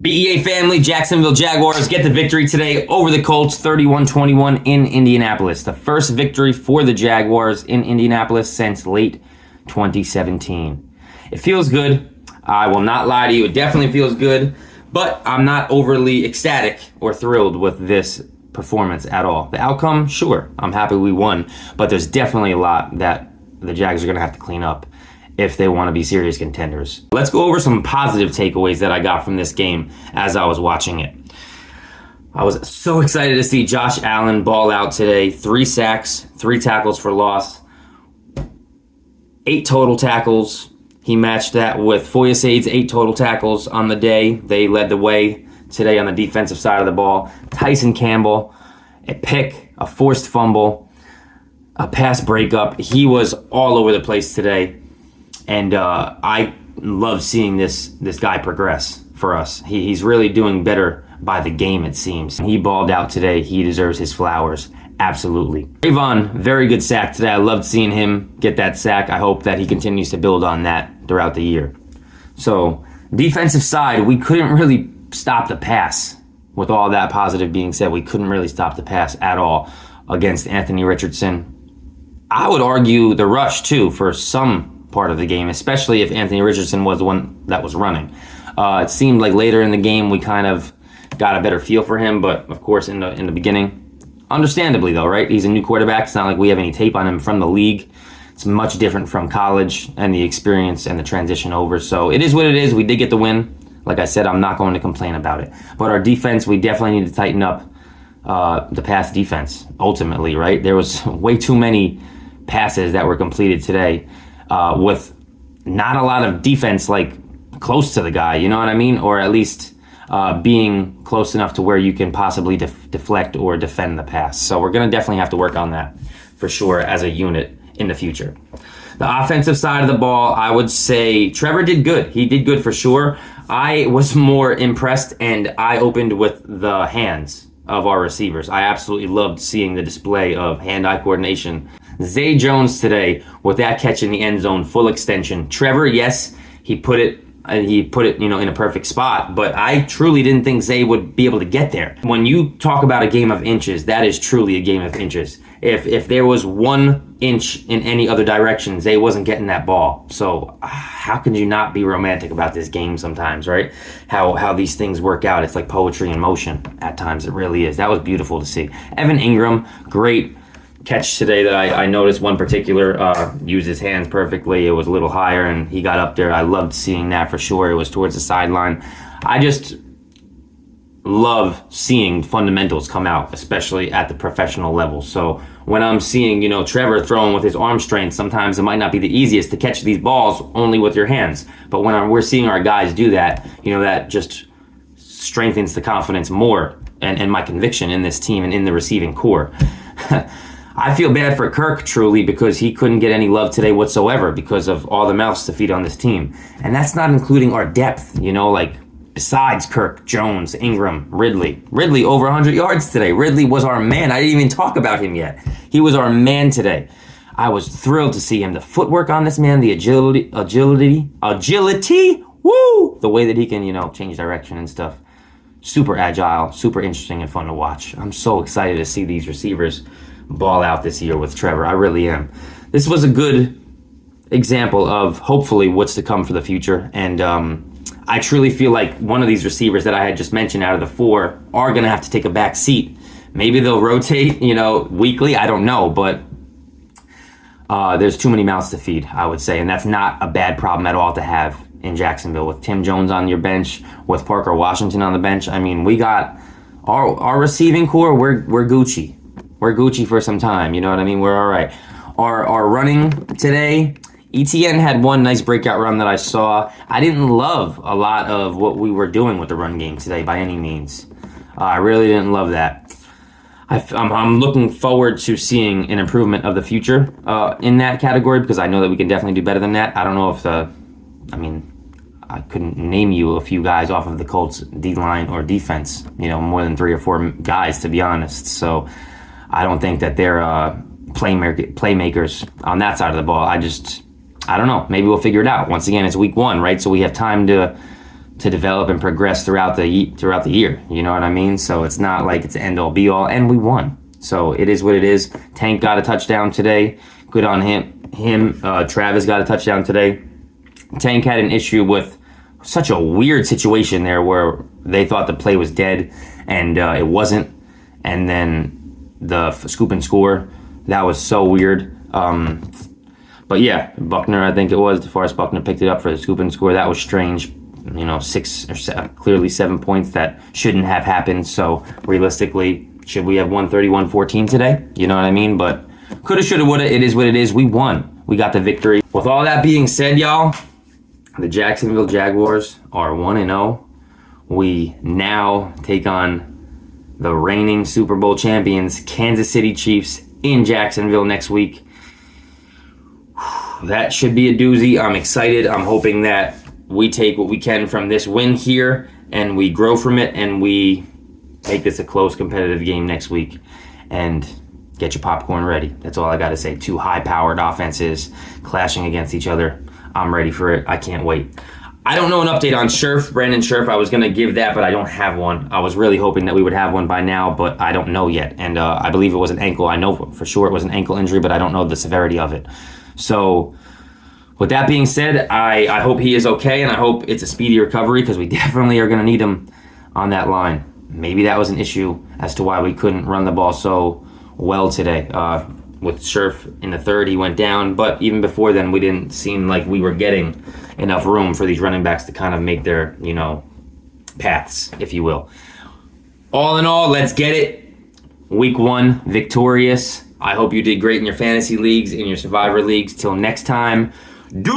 B.E.A. family, Jacksonville Jaguars get the victory today over the Colts, 31-21 in Indianapolis. The first victory for the Jaguars in Indianapolis since late 2017. It feels good. I will not lie to you. It definitely feels good, but I'm not overly ecstatic or thrilled with this performance at all. The outcome, sure, I'm happy we won, but there's definitely a lot that the Jags are going to have to clean up if they want to be serious contenders. Let's go over some positive takeaways that I got from this game as I was watching it. I was so excited to see Josh Allen ball out today. 3 sacks, 3 tackles for loss, 8 total tackles. He matched that with Foyesade's 8 total tackles on the day. They led the way today on the defensive side of the ball. Tyson Campbell, a pick, a forced fumble, a pass breakup. He was all over the place today. And I love seeing this guy progress for us. He's really doing better by the game, it seems. He balled out today. He deserves his flowers. Absolutely. Trayvon, very good sack today. I loved seeing him get that sack. I hope that he continues to build on that throughout the year. So, defensive side, we couldn't really stop the pass. With all that positive being said, we couldn't really stop the pass at all against Anthony Richardson. I would argue the rush, too, for some part of the game, especially if Anthony Richardson was the one that was running. It seemed like later in the game we kind of got a better feel for him, but of course in the beginning, understandably though, right? He's a new quarterback. It's not like we have any tape on him from the league. It's much different from college and the experience and the transition over. So it is what it is. We did get the win. Like I said, I'm not going to complain about it. But our defense, we definitely need to tighten up the pass defense ultimately, right? There was way too many passes that were completed today with not a lot of defense like close to the guy, you know what I mean? Or at least being close enough to where you can possibly deflect or defend the pass. So we're going to definitely have to work on that for sure as a unit in the future. The offensive side of the ball, I would say Trevor did good. He did good for sure. I was more impressed and eye-opened with the hands of our receivers. I absolutely loved seeing the display of hand-eye coordination. Zay Jones today with that catch in the end zone, full extension. Trevor, yes, he put it, in a perfect spot, but I truly didn't think Zay would be able to get there. When you talk about a game of inches, that is truly a game of inches. If there was 1 inch in any other direction, Zay wasn't getting that ball. So how can you not be romantic about this game sometimes, right? How these things work out. It's like poetry in motion at times. It really is. That was beautiful to see. Evan Ingram, great catch today that I noticed. One particular used his hands perfectly. It was a little higher and he got up there. I loved seeing that for sure. It was towards the sideline. I just love seeing fundamentals come out, especially at the professional level. So when I'm seeing, Trevor throwing with his arm strength, sometimes it might not be the easiest to catch these balls only with your hands. But when we're seeing our guys do that, that just strengthens the confidence more and my conviction in this team and in the receiving core. I feel bad for Kirk, truly, because he couldn't get any love today whatsoever because of all the mouths to feed on this team. And that's not including our depth, besides Kirk, Jones, Ingram, Ridley. Ridley over 100 yards today. Ridley was our man. I didn't even talk about him yet. He was our man today. I was thrilled to see him. The footwork on this man, the agility, woo! The way that he can, change direction and stuff. Super agile, super interesting and fun to watch. I'm so excited to see these receivers ball out this year with Trevor. I really am. This was a good example of hopefully what's to come for the future. And I truly feel like one of these receivers that I had just mentioned out of the 4 are going to have to take a back seat. Maybe they'll rotate, weekly. I don't know. But there's too many mouths to feed, I would say. And that's not a bad problem at all to have in Jacksonville with Tim Jones on your bench, with Parker Washington on the bench. I mean, we got our receiving core. We're Gucci. We're Gucci for some time, you know what I mean? We're all right. Our running today, ETN had one nice breakout run that I saw. I didn't love a lot of what we were doing with the run game today by any means. I really didn't love that. I'm looking forward to seeing an improvement of the future in that category because I know that we can definitely do better than that. I don't know if I couldn't name you a few guys off of the Colts D-line or defense, more than 3 or 4 guys, to be honest. So I don't think that they're playmakers on that side of the ball. I don't know. Maybe we'll figure it out. Once again, it's week 1, right? So we have time to to develop and progress throughout the year. You know what I mean? So it's not like it's end all be all, and we won. So it is what it is. Tank got a touchdown today. Good on him. Travis got a touchdown today. Tank had an issue with such a weird situation there where they thought the play was dead and it wasn't. And then the scoop and score, that was so weird. But yeah, Buckner, I think it was, DeForest Buckner picked it up for the scoop and score. That was strange. You know, clearly 7 points that shouldn't have happened. So realistically, should we have won 31-14 today? You know what I mean? But coulda, shoulda, woulda. It is what it is. We won. We got the victory. With all that being said, y'all, the Jacksonville Jaguars are 1-0. We now take on the reigning Super Bowl champions, Kansas City Chiefs, in Jacksonville next week. That should be a doozy. I'm excited. I'm hoping that we take what we can from this win here and we grow from it and we make this a close competitive game next week and get your popcorn ready. That's all I got to say. Two high-powered offenses clashing against each other. I'm ready for it. I can't wait. I don't know an update on Scherf, Brandon Scherf. I was going to give that, but I don't have one. I was really hoping that we would have one by now, but I don't know yet. And I believe it was an ankle. I know for sure it was an ankle injury, but I don't know the severity of it. So with that being said, I hope he is okay, and I hope it's a speedy recovery because we definitely are going to need him on that line. Maybe that was an issue as to why we couldn't run the ball so well today. With Scherf in the third, he went down, but even before then, we didn't seem like we were getting enough room for these running backs to kind of make their, paths, if you will. All in all, let's get it. Week 1, victorious. I hope you did great in your fantasy leagues, in your survivor leagues. Till next time, do